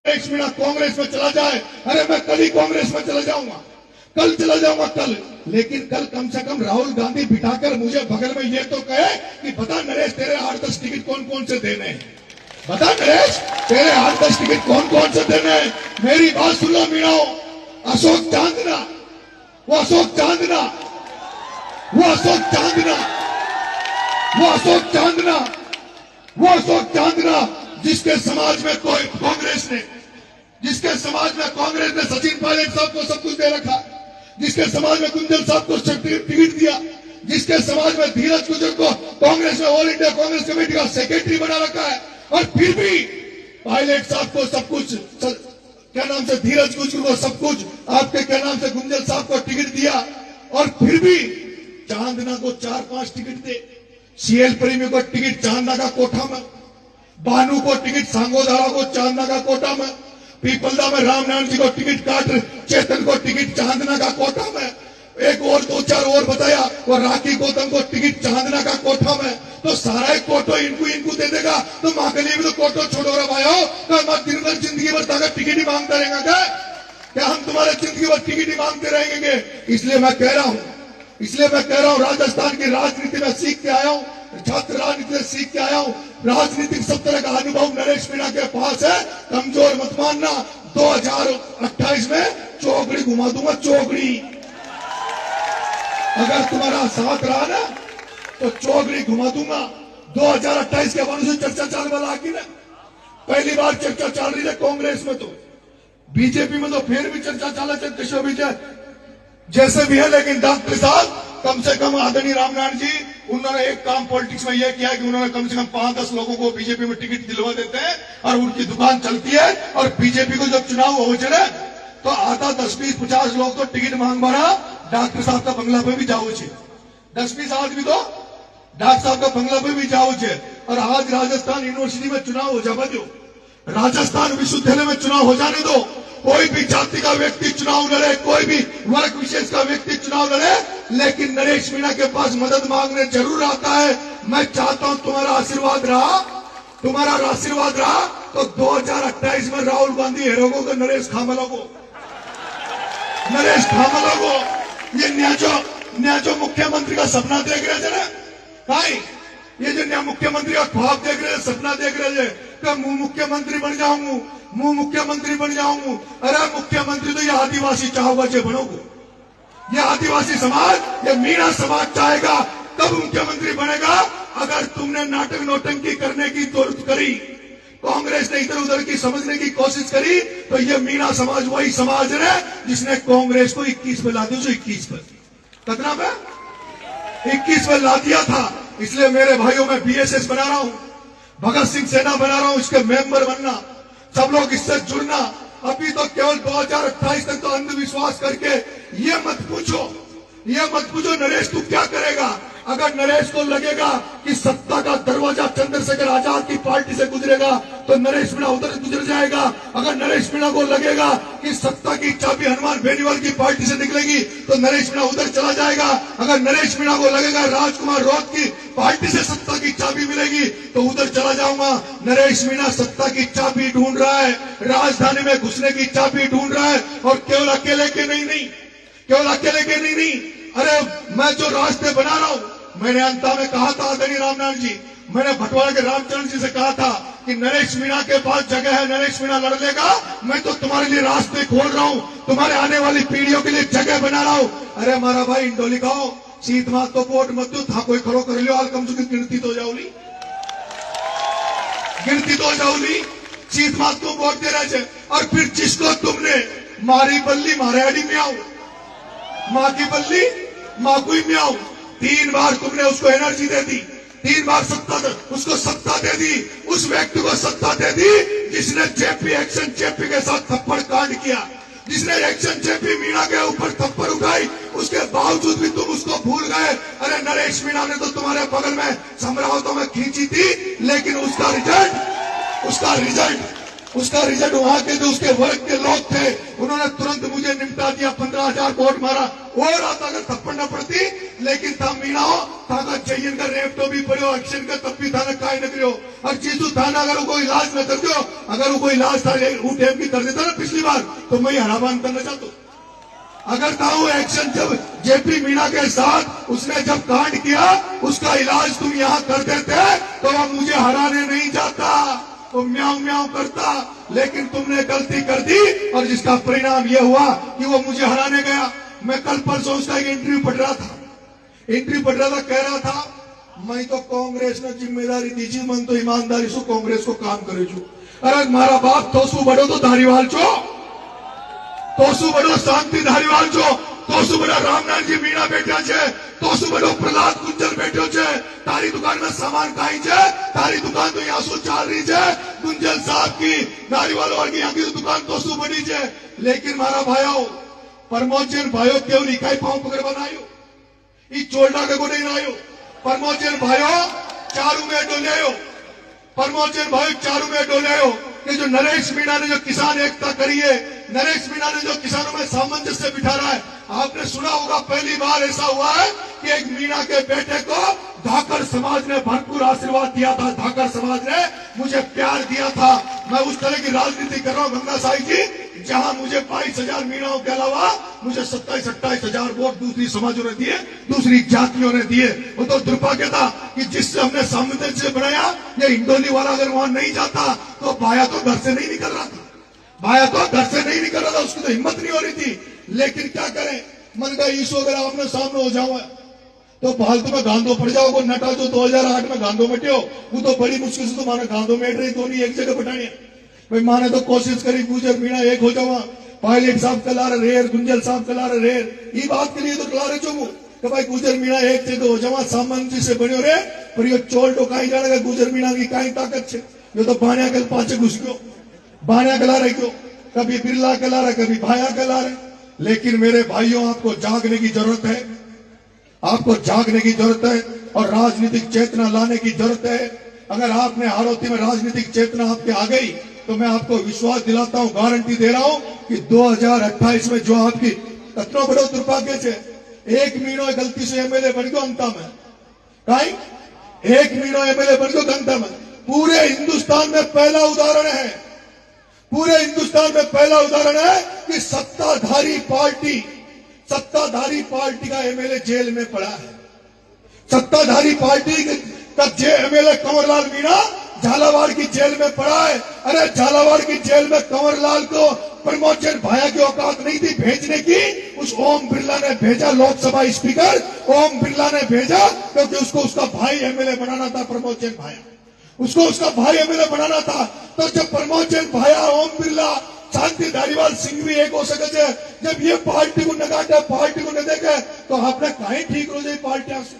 नरेश मीणा कांग्रेस में चला जाए, अरे मैं कल ही कांग्रेस में चला जाऊंगा, कल चला जाऊंगा कल। लेकिन कल कम से कम राहुल गांधी बिठाकर मुझे बगल में ये तो कहे कि बता नरेश तेरे 8-10 टिकट कौन कौन से देने हैं, बता नरेश तेरे 8-10 टिकट कौन कौन से देने हैं। मेरी बात सुन लो मीणाओं, अशोक चांदना, वो अशोक चांदना, वो अशोक चांदना, वो अशोक चांदना, वो अशोक चांदना जिसके समाज में कोई कांग्रेस ने, जिसके समाज में कांग्रेस ने सचिन पायलट साहब को सब कुछ दे रखा, जिसके समाज में कुंजल साहब को टिकट दिया, जिसके समाज में धीरज गुजर को कांग्रेस में ऑल इंडिया कांग्रेस कमेटी का सेक्रेटरी बना रखा है, और फिर भी पायलट साहब को सब कुछ, क्या नाम से धीरज गुजर को सब कुछ, आपके क्या नाम से गुंजल साहब को टिकट दिया, और फिर भी चांदना को 4-5 टिकट दे, सीएल प्रेमी को टिकट चांदना का कोठा में, बानू को टिकट सांगोधारा को चांदना का कोटा में, पीपलदा में रामनारायण जी को टिकट काट, चेतन को टिकट चांदना का कोठा में, एक और 2-4 और बताया, वो राखी गौतम को टिकट चांदना का कोठा में। तो सारा एक कोटो इनको दे देगा तो मां के लिए भी तो कोटो छोड़ो रे भाई हो, तो मैं दिन भर जिंदगी भर ताकत टिकट ही मांगता रहेगा क्या हम तुम्हारे जिंदगी भर टिकट ही मांगते रहेंगे। इसलिए मैं कह रहा हूं राजस्थान की राजनीति में सीख के आया हूं, छात्र राजनीति से सीख के आया हूं, राजनीतिक सब तरह का अनुभव नरेश मीणा के पास है, कमजोर मत मानना। 2028 में चौकड़ी घुमा दूंगा, चौकड़ी, अगर तुम्हारा साथ रहा ना तो चौकड़ी घुमा दूंगा। 2028 के बाद से चर्चा चलने वाला की ना, पहली बार चर्चा चल रही है कांग्रेस में, तो बीजेपी में तो फिर भी चर्चा चला किशोर विजय जैसे भी है, लेकिन डॉक्टर साहब कम से कम आदरणीय रामनारायण जी, उन्होंने एक काम पॉलिटिक्स में यह किया कि उन्होंने कम से कम 5-10 लोगों को बीजेपी में टिकट दिलवा देते हैं और उनकी दुकान चलती है। और बीजेपी को जब चुनाव हो चले तो आता 10-20-50 लोग तो टिकट मांग भरा डॉक्टर साहब का बंगला पे भी जाओ छे, 10-20 आदमी तो डॉक्टर साहब का बंगला पे भी जाओ छे। और आज राजस्थान यूनिवर्सिटी में चुनाव हो जावा दो, राजस्थान विश्वविद्यालय में चुनाव हो जाने दो, कोई भी जाति का व्यक्ति चुनाव लड़े, कोई भी वर्ग विशेष का व्यक्ति चुनाव लड़े, लेकिन नरेश मीणा के पास मदद मांगने जरूर आता है। मैं चाहता हूं तुम्हारा आशीर्वाद रहा तो 2028 में राहुल गांधी हेरोगो को, नरेश खामला को, ये न्याजो मुख्यमंत्री का सपना देख रहे थे ना भाई, ये जो मुख्यमंत्री का ख्वाब देख रहे थे, सपना देख रहे थे कि मुख्यमंत्री बन जाऊंगा, अरे मुख्यमंत्री तो ये आदिवासी चाहोगा जो बनोगे, ये आदिवासी समाज, ये मीणा समाज चाहेगा तब मुख्यमंत्री बनेगा। अगर तुमने नाटक नौटंकी करने की जरूरत करी, कांग्रेस ने इधर उधर की समझने की कोशिश करी, तो ये मीणा समाज वही समाज है जिसने कांग्रेस को 21 पे ला दिया, 21 पे कितना पे 21 पे ला दिया था। इसलिए मेरे भाइयों में बीएसएस बना रहा हूं, भगत सिंह सेना बना रहा हूं, इसके मेंबर बनना, सब लोग इससे जुड़ना। अभी तो केवल 2028 तक तो अंधविश्वास करके ये मत पूछो नरेश तू क्या करेगा। अगर नरेश को लगेगा कि सत्ता का दरवाजा चंद्रशेखर आजाद की पार्टी से गुजरेगा तो नरेश मीणा उधर गुजर जाएगा। अगर नरेश मीणा को लगेगा कि सत्ता की चाबी हनुमान बेनीवाल की पार्टी से निकलेगी तो नरेश मीणा उधर चला जाएगा। अगर नरेश मीणा को लगेगा राजकुमार रौत की पार्टी से सत्ता की चाबी मिलेगी तो उधर चला जाऊंगा। नरेश मीणा सत्ता की चाबी ढूंढ रहा है, राजधानी में घुसने की चाबी ढूंढ रहा है, और केवल अकेले के नहीं। अरे मैं जो रास्ते बना रहा हूं, मैंने अंता में कहा था आदरणीय रामनारायण जी, मैंने भटवाड़ा के रामचरण जी से कहा था कि नरेश मीणा के पास जगह है, नरेश मीणा लड़ लेगा, मैं तो तुम्हारे लिए रास्ते खोल रहा हूं, तुम्हारे आने वाली पीढ़ियों के लिए जगह बना रहा हूं। अरे मारा भाई इंडोली खाओ, सीत मात तो वोट मत दो, था कोई खड़ो कर लियो, हाल कम से कम गिनती तो जाऊली, सीत मात को वोट दे रहे। और फिर जिसको तुमने मारी बल्ली मारे अड़ी में आओ, माँ की बल्ली माकुई में आओ, 3 बार तुमने उसको एनर्जी दे दी, 3 बार उसको सत्ता दे दी, उस व्यक्ति को सत्ता दे दी जिसने एक्शन जेपी के साथ थप्पड़ कांड किया, जिसने एक्शन जेपी मीणा के ऊपर थप्पड़ उठाई, उसके बावजूद भी तुम उसको भूल गए। अरे नरेश मीणा ने तो तुम्हारे बगल में समरावतों में खींची थी, लेकिन उसका रिजल्ट उसका रिजल्ट वहां के जो उसके वर्ग के लोग थे उन्होंने तुरंत मुझे निपटा दिया, 15,000 वोट मारा। और आता अगर थप्पड़ न पड़ती, लेकिन था मीणा हो ताकत चाहिए का रेप तो भी पड़ो, एक्शन का तब भी थाना काय न करो। और चीजू थाना अगर कोई इलाज न कर दो, अगर वो कोई इलाज था उठेम की कर देता ना पिछली बार, तो मैं हराबान करना चाहता हूं। अगर था वो एक्शन जब जेपी मीणा के साथ उसने जब कांड किया, उसका इलाज तुम यहां कर देते तो वो मुझे हराने नहीं जाता, वो म्याऊं म्याऊं करता। लेकिन तुमने गलती कर दी और जिसका परिणाम यह हुआ कि वो मुझे हराने गया। मैं कल परसों उसका एक इंटरव्यू पढ़ रहा था, कह रहा था मैं तो कांग्रेस ने जिम्मेदारी दीजिए, मैं तो ईमानदारी से कांग्रेस को काम करे छू। अरे मारा बाप तोसू बड़ो तो धारीवाल चो, तोसू बड़ो शांति धारीवाल चो, तोसू बड़ा रामनाथ जी मीणा बैठा छे, तोसू बड़ो प्रहलाद गुंजल बैठो छे। तारी दुकान में सामान काई छे, तारी दुकान तो यहाँ सु चाल रही है गुंजल साहब की, धारीवाल और की यहाँ की दुकान तोसू बड़ी छे। लेकिन मारा भाइयों परमोचन भाइयों केवल इकाई पांव पकड़ बनायो, ई चोलडा के को नहीं आयो। परमोचन भाइयों चारू में डोले, परमोचन भाई चारू में डोले हो कि जो नरेश मीणा ने जो किसान एकता करी है, नरेश मीणा ने जो किसानों में सामंजस्य बिठा रहा है। आपने सुना होगा पहली बार ऐसा हुआ है कि एक मीणा के बेटे को धाकर समाज ने भरपूर आशीर्वाद दिया था, धाकर समाज ने मुझे प्यार दिया था। मैं उस तरह की राजनीति कर रहा हूं गंगा साई जी, जहां मुझे 22,000 मीणाओं के अलावा मुझे 27-28,000 वोट दूसरी समाजों ने दिए, दूसरी जातियों ने दिए। वो तो दुर्भाग्य था कि जिससे हमने सामंजस्य बनाया, ये इंडोली वाला अगर वहां नहीं जाता तो भाया तो घर से नहीं निकल रहा था, भाया तो घर से नहीं निकल रहा था, उसकी तो हिम्मत नहीं हो रही थी। लेकिन क्या करें, मन का ईशो अगर आपने सामने हो जाओ तो फालतू में गांधो पड़ जाओगे। नटा जो 2008 में गांधो मटियो, वो तो बड़ी मुश्किल से तो माने गांधो मेट रही, दोनों एक जगह बटाने भाई। माने तो कोशिश करी गुजर मीणा एक हो जावा, पायलट साहब कला रेर, गुंजल साहब कला रेर, ये बात के लिए तो कला रहे चुमू कि भाई गुजर मीणा एक जगह हो जावा, सामंजस्य से बनो रे। पर ये चोल टोकाई जाने का गुजर मीणा की कई ताकत है, ये तो बाणिया कल पाचे घुस गयो, बाणिया कला रहे क्यों, कभी बिरला कला रहे, कभी भाया कला रहे। लेकिन मेरे भाइयों आपको जागने की जरूरत है, आपको जागने की जरूरत है और राजनीतिक चेतना लाने की जरूरत है। अगर आपने हाड़ौती में राजनीतिक चेतना आपके आ गई तो मैं आपको विश्वास दिलाता हूं, गारंटी दे रहा हूं कि 2028 में जो आपकी कतनो बड़ो दुर्भाग्य से एक मीणो गलती से एमएलए बन गयो अंता में, कहीं एक मीणो एमएलए बन गयो अंता में। पूरे हिंदुस्तान में पहला उदाहरण है, पूरे हिंदुस्तान में पहला उदाहरण है कि सत्ताधारी पार्टी का एमएलए जेल में पड़ा है। सत्ताधारी पार्टी का एमएलए कंवरलाल मीणा झालावाड़ की जेल में पड़ा है। अरे झालावाड़ की जेल में कंवरलाल को प्रमोचन भाया की औकात नहीं थी भेजने की, उस ओम बिरला ने भेजा, लोकसभा स्पीकर ओम बिरला ने भेजा, क्योंकि उसको उसका भाई एमएलए बनाना था। प्रमोचन भाया उसको उसका भाई एमएलए बनाना था। तो जब प्रमोचन भाया, ओम बिरला, शांति धारीवाल सिंह भी एक हो सके, जब ये पार्टी को न काटे, पार्टी को न देखे, तो आपने कहीं ठीक हो जाए पार्टियां से।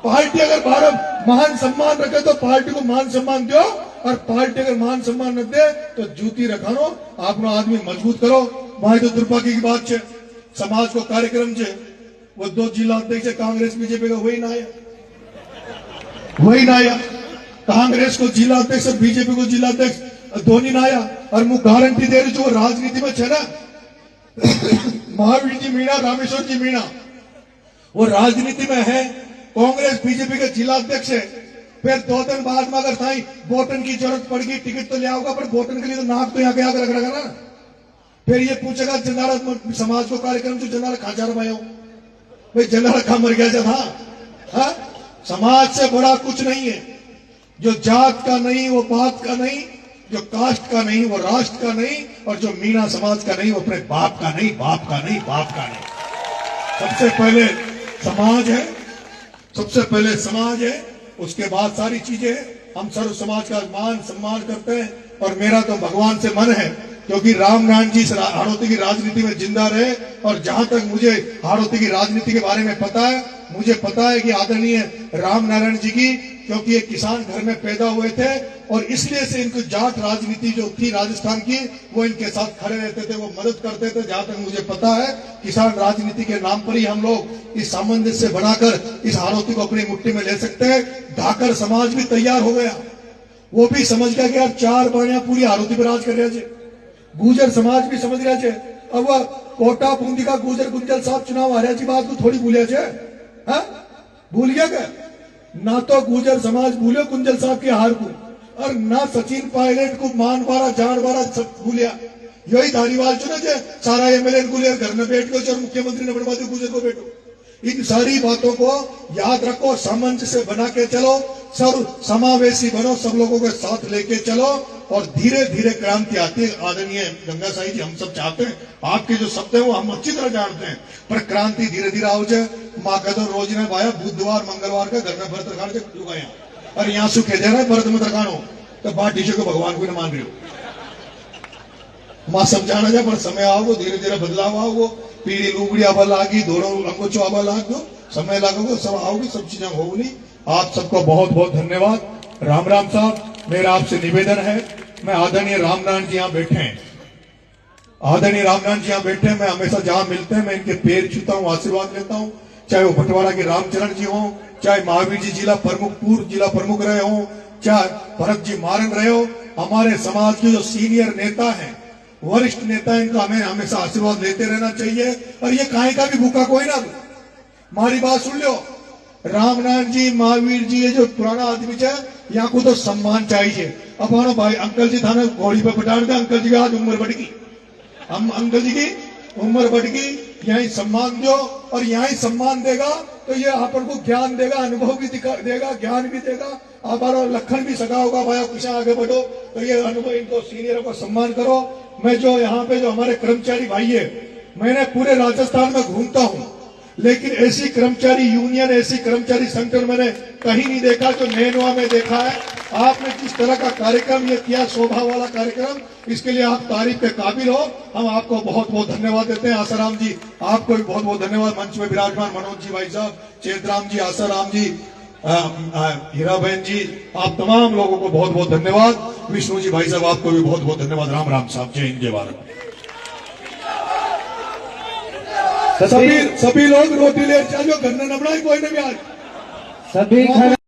पार्टी अगर भारत मान सम्मान रखे तो पार्टी को मान सम्मान दो, और पार्टी अगर मान सम्मान न दे तो जूती रखानो, आपनो आदमी मजबूत करो। भाई तो दुर्भाग्य की बात है, समाज को कार्यक्रम है वो 2 जिला अध्यक्ष कांग्रेस बीजेपी का वही ना आया, कांग्रेस को जिला अध्यक्ष बीजेपी को जिला अध्यक्ष धोनी ना आया। और मुझे गारंटी दे रही जो राजनीति में है ना, महावीर जी मीणा, रामेश्वर जी मीणा, वो राजनीति में है, कांग्रेस बीजेपी के जिला अध्यक्ष है। फिर 2 दिन बाद में अगर साई वोटन की जरूरत पड़ेगी, टिकट तो ले आओगा, पर वोटन के लिए तो नाक तो यहाँ के आगे रख ना। फिर ये पूछेगा जनारा समाज को कार्यक्रम जो जनारा खाचा रहा भाई, जनारा खा मर गया जब। हाँ, समाज से बड़ा कुछ नहीं है, जो जात का नहीं वो बात का नहीं, जो कास्ट का नहीं वो राष्ट्र का नहीं, और जो मीणा समाज का नहीं वो अपने बाप का नहीं, बाप का नहीं, बाप का नहीं। सबसे पहले समाज है, सबसे पहले समाज है, उसके बाद सारी चीजें। हम सर्व समाज का मान सम्मान करते हैं, और मेरा तो भगवान से मन है, क्योंकि रामनारायण जी हाड़ौती की राजनीति में जिंदा रहे। और जहां तक मुझे हाड़ौती की राजनीति के बारे में पता है, मुझे पता है कि आदरणीय रामनारायण जी की, क्योंकि ये किसान घर में पैदा हुए थे, और इसलिए से इनको जाट राजनीति जो थी राजस्थान की, वो इनके साथ खड़े रहते थे, वो मदद करते थे। जहां तक मुझे पता है, किसान राजनीति के नाम पर ही हम लोग इस सामंजस्य बनाकर इस हाड़ौती को अपनी मुट्ठी में ले सकते हैं। धाकर समाज भी तैयार हो गया, वो भी समझ गया कि यार 4 बाणिया पूरी आरोती पर राज कर रहे छे। गुजर समाज भी समझ रहा है। अब वह कोटा बूंदी का गुजर गुंजल साहब चुनाव हार्या जी बात को थोड़ी भूलिया छे। हाँ? भूल गया क्या? ना तो गुजर समाज भूलो कुंजल साहब के हार को, और ना सचिन पायलट को मान बारा जान बारा सब भूलिया। यही धारीवाल चुने जे सारा एमएलए गुलियर घर में बैठ गए और मुख्यमंत्री ने बनवा दिया गुजर को बैठो। इन सारी बातों को याद रखो, सामंजस्य बना के चलो, सब समावेशी बनो, सब लोगों के साथ लेके चलो और धीरे धीरे क्रांति आती है। आदरणीय गंगा साई जी, हम सब चाहते हैं, आपके जो शब्द है वो हम अच्छी तरह जानते हैं, पर क्रांति धीरे धीरे आओ जाए। माँ का तो रोज ने भाया बुधवार मंगलवार का घर में व्रत रखाने चुका, और यहाँ सुखे दे रहा है व्रत में रखानो तो बात टीचर को भगवान को न मान रही हो। मां समझाना जा, पर समय आओगे धीरे धीरे बदलाव आओगे। पीढ़ी लुगड़ी आबा लागी, दोनों अंगोचो आबा लाग दो, समय लागोगे, सब आओगे, सब चीजें होगी। आप सबको बहुत बहुत धन्यवाद। राम राम साहब, मेरा आपसे निवेदन है, मैं आदरणीय रामनारायण जी यहाँ बैठे हैं, आदरणीय रामनारायण जी यहाँ बैठे हैं, मैं हमेशा जहां मिलते हैं मैं इनके पैर छूता हूँ, आशीर्वाद लेता हूँ। चाहे वो भटवाड़ा के रामचरण जी हो, चाहे महावीर जी जिला प्रमुख पूर्व जिला प्रमुख रहे हो, चाहे भरत जी मारन रहे हो, हमारे समाज के जो सीनियर नेता हैं, वरिष्ठ नेता, इनका हमें हमेशा आशीर्वाद लेते रहना चाहिए। और ये काहे का भी भूखा कोई ना, हमारी बात सुन लो। रामनारायण जी, महावीर जी, ये जो पुराना आदमी है, यहाँ को तो सम्मान चाहिए। अब हमारा भाई अंकल जी थाने घोड़ी पे पटान दे, अंकल जी की आज उम्र बढ़ गई, हम अंकल जी की उम्र बढ़ गई, यही सम्मान दो, और यही सम्मान देगा तो ये अपन को ज्ञान देगा, अनुभव भी देगा, ज्ञान भी देगा। हमारा लखन भी सगा होगा, भाई कुछ आगे बढ़ो, तो ये अनुभव, इनको सीनियरों को सम्मान करो। मैं जो यहाँ पे जो हमारे कर्मचारी भाई है, मैंने पूरे राजस्थान में घूमता हूँ, लेकिन ऐसी कर्मचारी यूनियन, ऐसी कर्मचारी संगठन मैंने कहीं नहीं देखा जो नैनवा में देखा है। आपने किस तरह का कार्यक्रम ये किया, शोभा वाला कार्यक्रम, इसके लिए आप तारीफ के काबिल हो। हम आपको बहुत बहुत धन्यवाद देते हैं। आसाराम जी, आपको भी बहुत बहुत धन्यवाद। मंच में विराजमान मनोज जी भाई साहब, चेतराम जी, आसाराम जी, हीरा बहन जी, आप तमाम लोगों को बहुत बहुत धन्यवाद। विष्णु जी भाई साहब, आपको भी बहुत बहुत धन्यवाद। राम राम साहब, जय हिंद, जय भारत। सभी लोग रोटी ले चलो, घर में न बनाई कोई नहीं आज, सभी